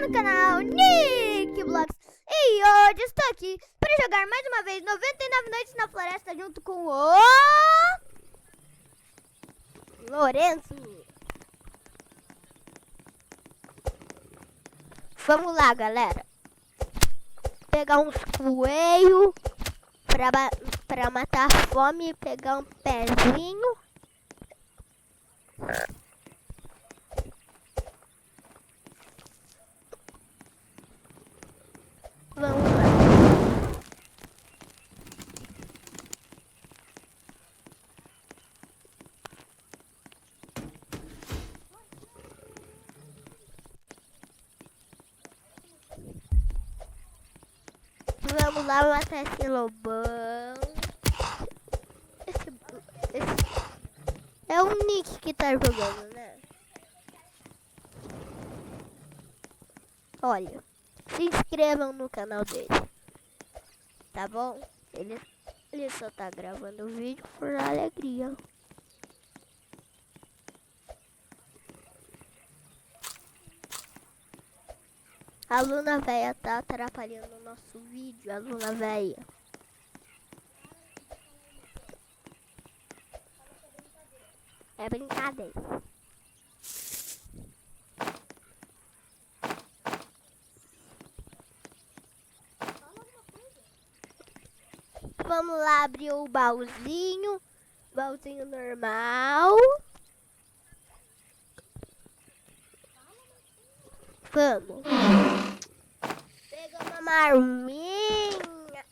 no canal Nick Vlogs. E hoje estou aqui para jogar mais uma vez 99 Noites na Floresta junto com o Lourenço. Vamos lá, galera. Pegar uns coelhos para matar a fome e pegar um pezinho. Vamos lá. Vamos lá matar esse lobão. É o Nick que tá jogando, né? Olha, se inscrevam no canal dele, tá bom? Ele só tá gravando o vídeo por alegria. A Luna Véia tá atrapalhando o nosso vídeo, a Luna Véia. É brincadeira. Vamos lá abrir o baúzinho normal. Vamos. Pega uma marminha.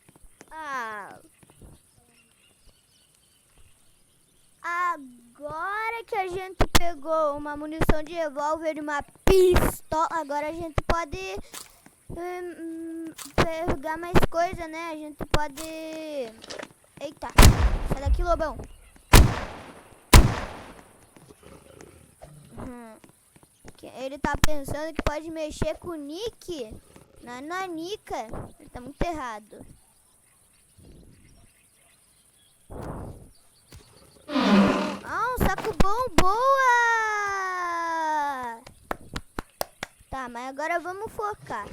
Agora que a gente pegou uma munição de revólver e uma pistola, agora a gente pode pegar mais coisa, né? A gente pode... Eita, sai daqui, lobão. Ele tá pensando que pode mexer com o Nick na nanica. Ele tá muito errado. Um saco bom, boa! Tá, mas agora vamos focar.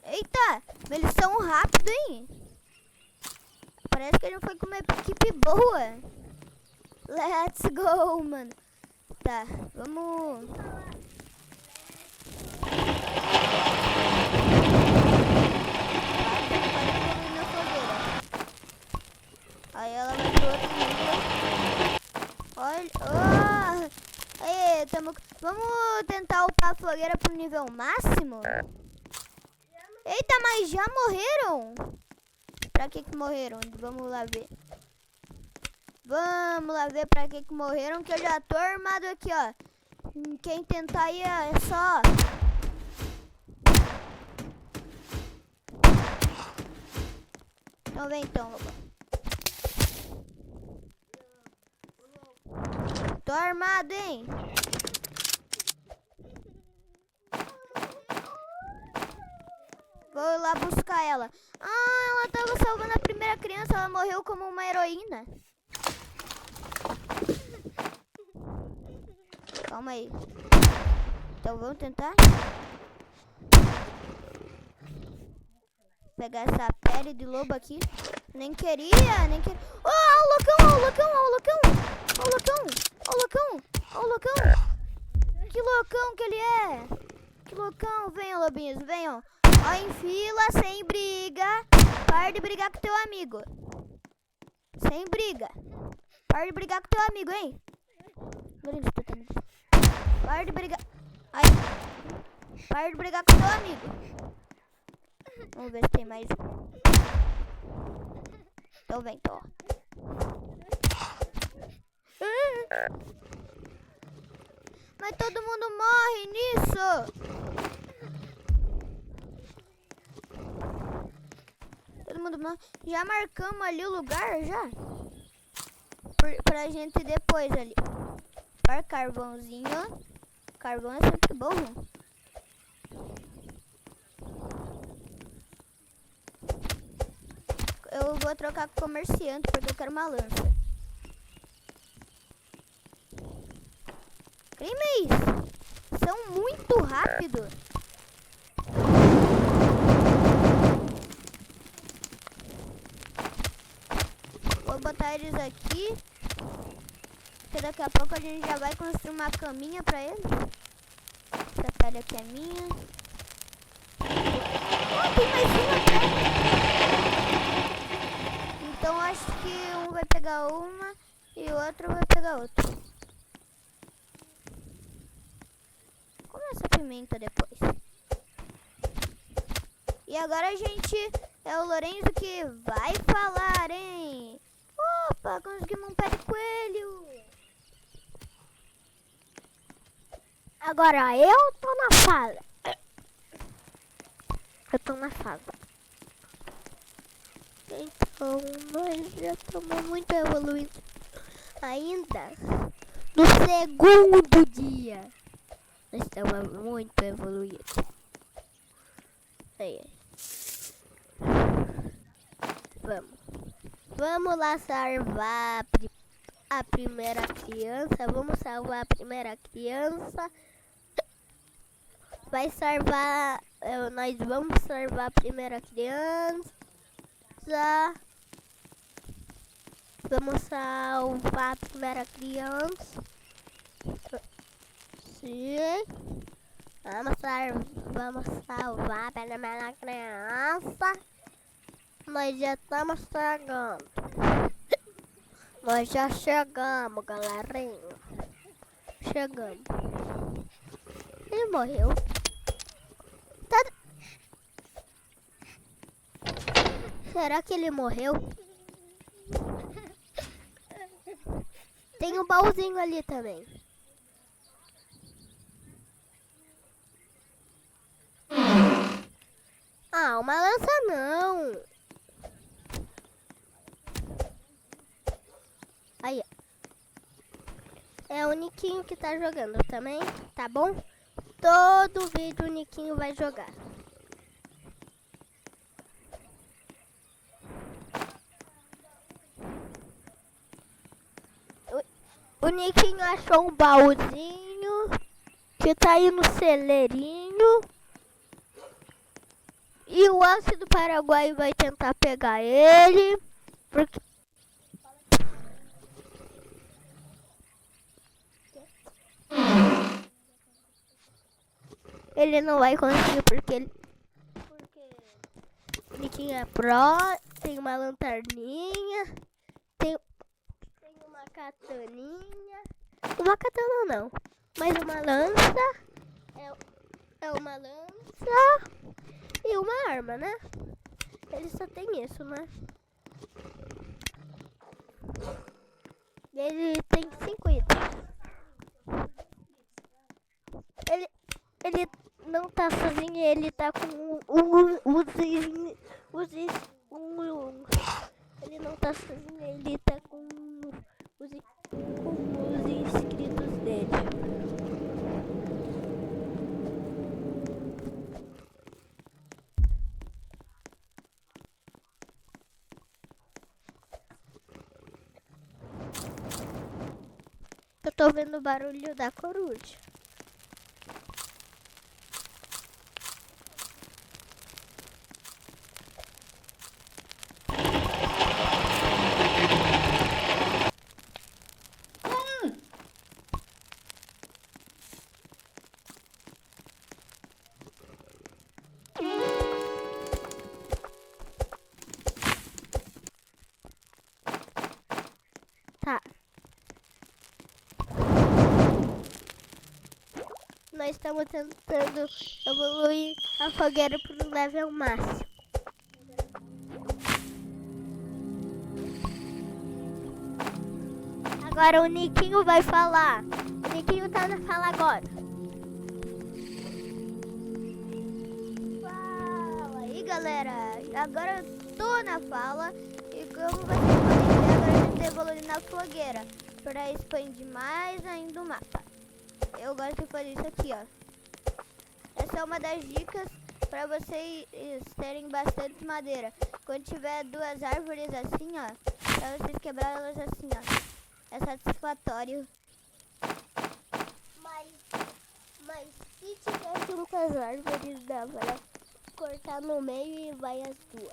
Eita, eles são rápidos, hein? Parece que ele foi com uma equipe boa. Let's go, mano. Tá, vamos... Aí ela vai pro outro nível. Olha... Oh! Aí, vamos tentar upar a fogueira pro nível máximo? Eita, mas já morreram? Pra que morreram? Vamos lá ver. Vamos lá ver pra que morreram, que eu já tô armado aqui, ó. Quem tentar aí é só... Então vem então, lobão. Tô armado, hein? Vou lá buscar ela. Ela tava salvando a primeira criança, ela morreu como uma heroína. Calma aí. Então vamos tentar pegar essa pele de lobo aqui. Nem queria. Oh, o loucão. Que loucão que ele é. Que loucão. Venham, lobinhos, venham. Ó, em fila, sem briga. Para de brigar com teu amigo. Sem briga. Para de brigar com teu amigo, hein. Para de brigar. Ai. Para de brigar com teu amigo. Vamos ver se tem mais um. Então vem, tô. Mas todo mundo morre nisso. Todo mundo morre. Já marcamos ali o lugar, já? Pra gente depois ali. Para carvãozinho. Carvão é sempre bom. Eu vou trocar com o comerciante porque eu quero uma lança. Crime é isso? são muito rápidos. Vou botar eles aqui. Porque daqui a pouco a gente já vai construir uma caminha pra eles. Essa pele aqui é minha. Oh, tem mais uma pedra. Então acho que um vai pegar uma e o outro vai pegar outra. Come essa pimenta depois. E agora, gente, é o Lorenzo que vai falar, hein? Opa, conseguimos um pé de coelho. Agora eu tô na fala. Eu tô na fala. Então, nós já estamos muito evoluídos. Ainda no segundo dia. Nós estamos muito evoluídos. Aí. Vamos lá salvar a primeira criança. Vamos salvar a primeira criança. Vai salvar. Nós vamos salvar a primeira criança. Vamos salvar a primeira criança. Sim. Vamos salvar a primeira criança. Nós já estamos chegando. Nós já chegamos, galerinha. Chegamos. Ele morreu. Será que ele morreu? Tem um baúzinho ali também. Ah, uma lança não. Aí. É o Niquinho que tá jogando também, tá bom? Todo vídeo o Niquinho vai jogar. O Niquinho achou um baúzinho que tá aí no celeirinho. E o Alce do Paraguai vai tentar pegar ele. Porque ele não vai conseguir porque o Niquinho é pro, tem uma lanterninha, tem uma kataninha. Uma katana não, mas uma lança. É uma lança e uma arma, né? Ele só tem isso, né? Ele tem 5 itens. Ele não tá sozinho, ele tá com ele não tá sozinho, ele tá com os inscritos dele. Eu tô vendo o barulho da coruja. Tá. Nós estamos tentando evoluir a fogueira para o level máximo. Agora o Niquinho vai falar. O Niquinho tá na fala agora. Fala aí, galera. Agora eu tô na fala. E como vocês podem ver, agora a gente tá evoluindo na fogueira. Pra expandir mais ainda o mapa. Eu gosto de fazer isso aqui, ó. Essa é uma das dicas para vocês terem bastante madeira. Quando tiver duas árvores assim, ó, para vocês quebrar elas assim, ó. É satisfatório. Mas se tiver juntas árvores, dá pra cortar no meio e vai as duas.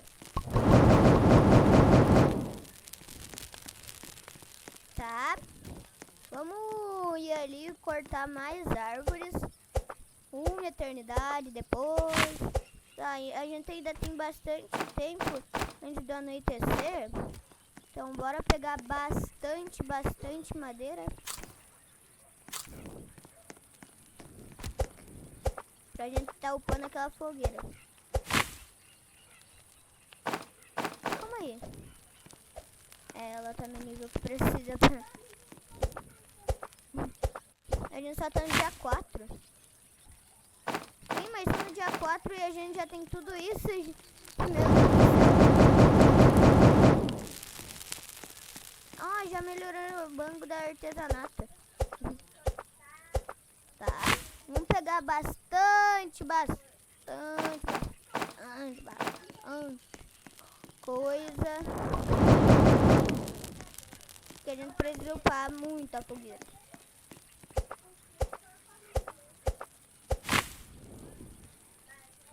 Tá. Vamos ir ali e cortar mais árvores. Uma eternidade depois. Tá, a gente ainda tem bastante tempo antes do anoitecer. Então bora pegar bastante madeira. Pra gente tá upando aquela fogueira. Calma aí. Ela tá no nível que precisa pra... A gente só tá no dia 4. Sim, mas tá no dia 4 e a gente já tem tudo isso. Meu Deus do céu. Ah, já melhorou o banco da artesanato. Tá. Vamos pegar bastante coisa. Que a gente precisa upar muito a fogueira.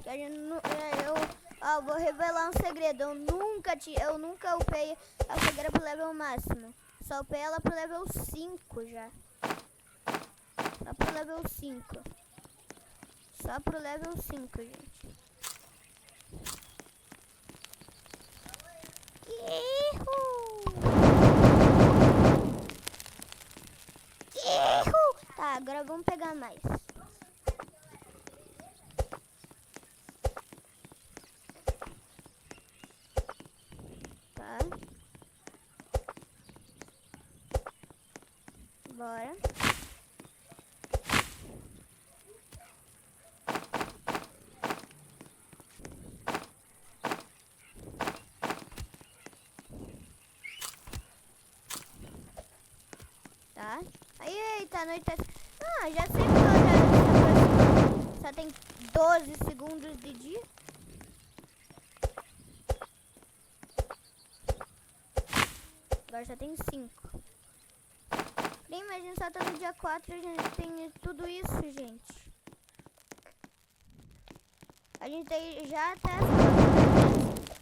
Que a gente não, eu vou revelar um segredo. Eu nunca upei a fogueira pro level máximo. Só upei ela pro level 5 já. Só pro level 5. Só pro level 5, gente. Tá, agora vamos pegar mais. Tá. Bora. Tá. Aí, tá noite. Ah, já sei que só tem 12 segundos de dia. Agora só tem 5. Bem, mas a gente só tá no dia 4 e a gente tem tudo isso, gente. A gente tem já até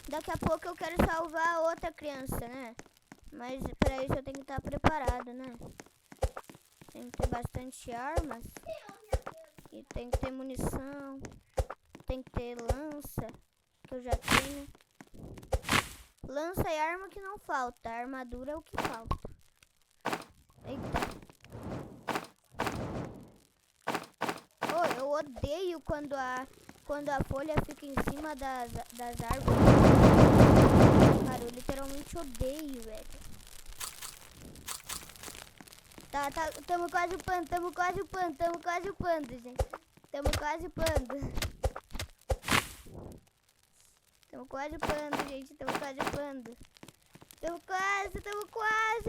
daqui a pouco eu quero salvar a outra criança, né? Mas para isso eu tenho que estar preparado, né? Tem que ter bastante armas. E tem que ter munição. Tem que ter lança, que eu já tenho. Lança e arma que não falta. A armadura é o que falta. Eita. Oh, eu odeio quando a folha fica em cima das árvores. Cara, eu literalmente odeio, velho. Tá, tamo quase upando, gente. Tamo quase upando, gente. Tamo quase.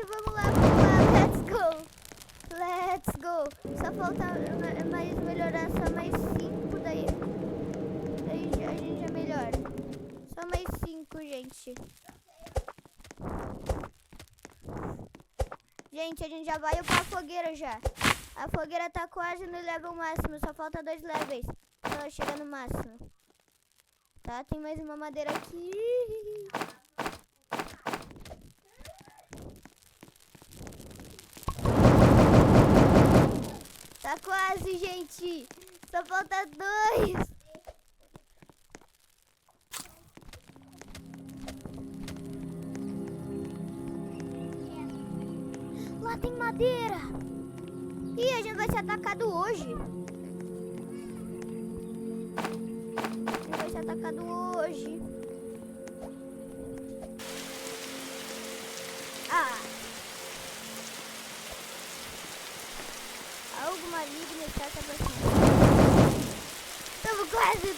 Vamos lá. Let's go. Só falta mais melhorar, só mais 5 daí. Daí a gente já melhora. Só mais 5, gente. Gente, a gente já vai upar a fogueira já. A fogueira tá quase no level máximo, só falta 2 levels pra ela chegar no máximo. Tá, tem mais uma madeira aqui. Tá quase, gente. Só falta 2. Lá tem madeira. Ih, a gente vai ser atacado hoje. Ah. Algo maligno está se aproximando. Tamo quase.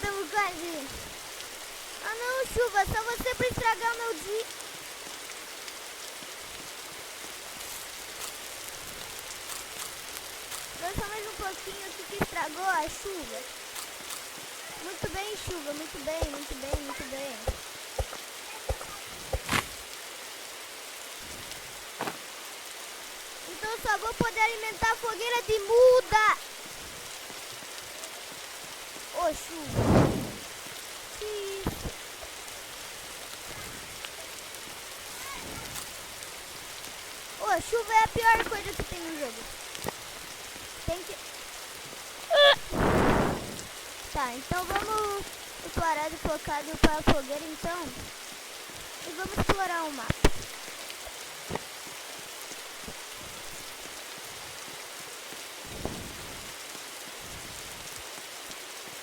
Ah não, chuva, só você pra estragar o meu dia. Só mais um pouquinho aqui que estragou a chuva. Muito bem, chuva, muito bem. Então só vou poder alimentar a fogueira de muda. Ô, chuva. Que isso? Ô, chuva é a pior coisa que tem no jogo. Tem que... Tá, então vamos parar de focar para a fogueira, então. E vamos explorar o mapa.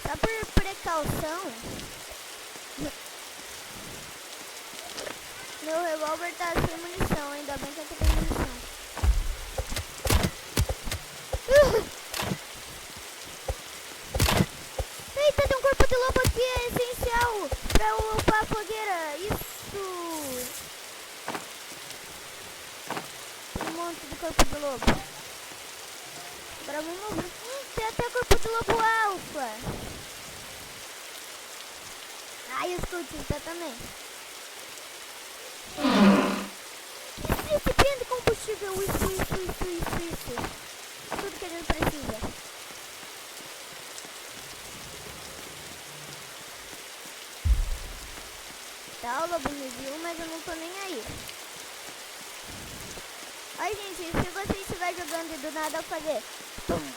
Só por precaução, meu revólver tá sem munição, ainda bem que aqui tem munição. Eita, tem um corpo de lobo aqui, é essencial pra eu upar a fogueira. Isso! Tem um monte de corpo de lobo. Agora vamos ver. Tem até corpo de lobo alfa. E os cultistas também. Recipiente de combustível. Isso. Tudo que a gente precisa. Tá, o lobo me viu, mas eu não tô nem aí. Ai, gente, se você estiver jogando e do nada fazer pum,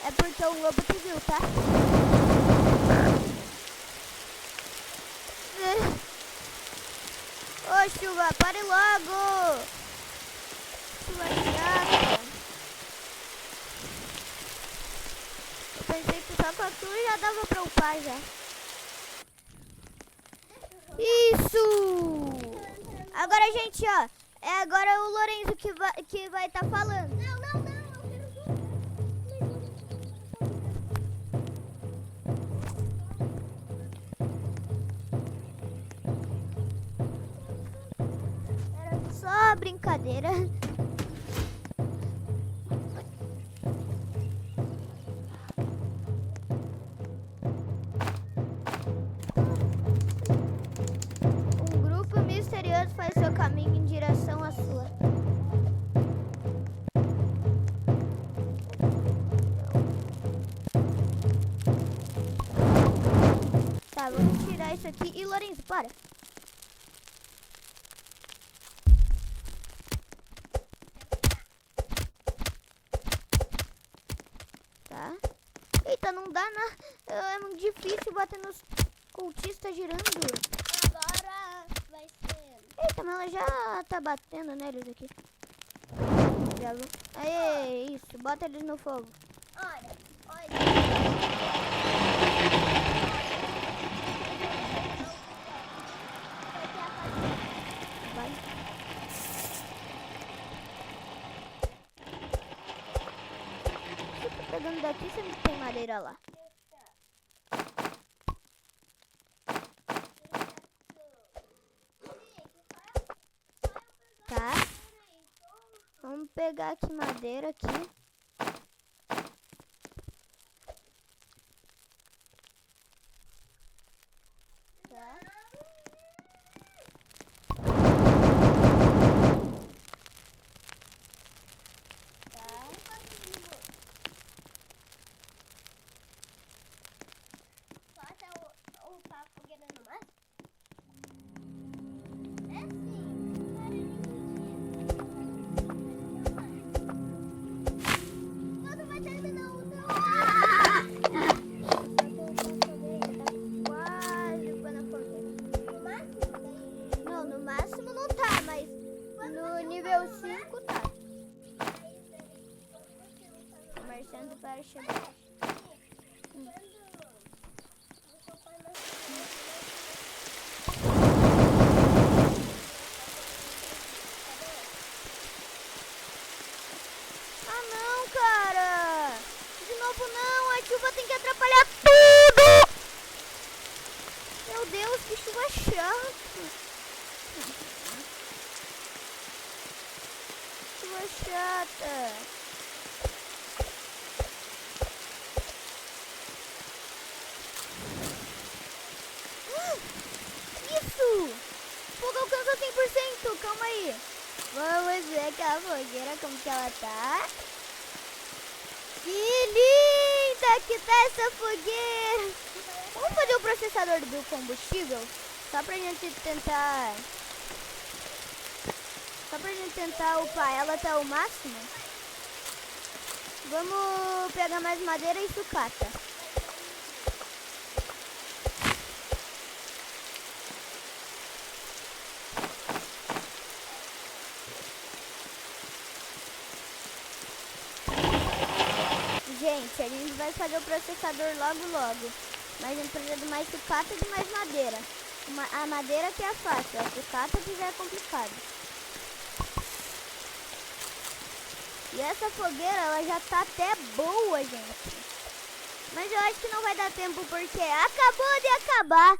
é porque o lobo te viu, tá? Ô, chuva, pare logo! Chuva chata. Eu pensei que só com a tua já dava pra upar já. Isso! Agora, gente, ó. É agora o Lorenzo que vai tá falando. Não, eu quero Era só brincadeira. Um grupo misterioso faz seu caminho em direção à sua. Tá, vamos tirar isso aqui. E Lorenzo, para. Tá. Eita, não dá é muito difícil bater nos cultistas girando. Agora vai ser. Eita, mas ela já tá batendo neles aqui. Aê, isso. Bota eles no fogo. Olha. Vai. Eu tô pegando daqui, você não tem madeira lá. Tá. Vamos pegar aqui madeira aqui. Tá. Não, no máximo não tá, mas no nível 5 tá. Comerciante para chegar. Ah não, cara! De novo não, a chuva tem que atrapalhar tudo! Meu Deus, que chuva chata! Chuva chata! Isso! Fogo alcança 100%, calma aí! Vamos ver aquela fogueira, como que ela tá. Que linda! é que tá essa fogueira? Vamos fazer o processador do combustível? Só pra gente tentar... upar ela até o máximo. Vamos pegar mais madeira e sucata. Gente, a gente vai fazer o processador logo. Mas a gente precisa de mais sucata e de mais madeira. A madeira que é fácil, a sucata que já é complicado. E essa fogueira, ela já tá até boa, gente. Mas eu acho que não vai dar tempo porque acabou de acabar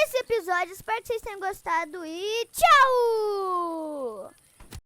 esse episódio. Espero que vocês tenham gostado e tchau!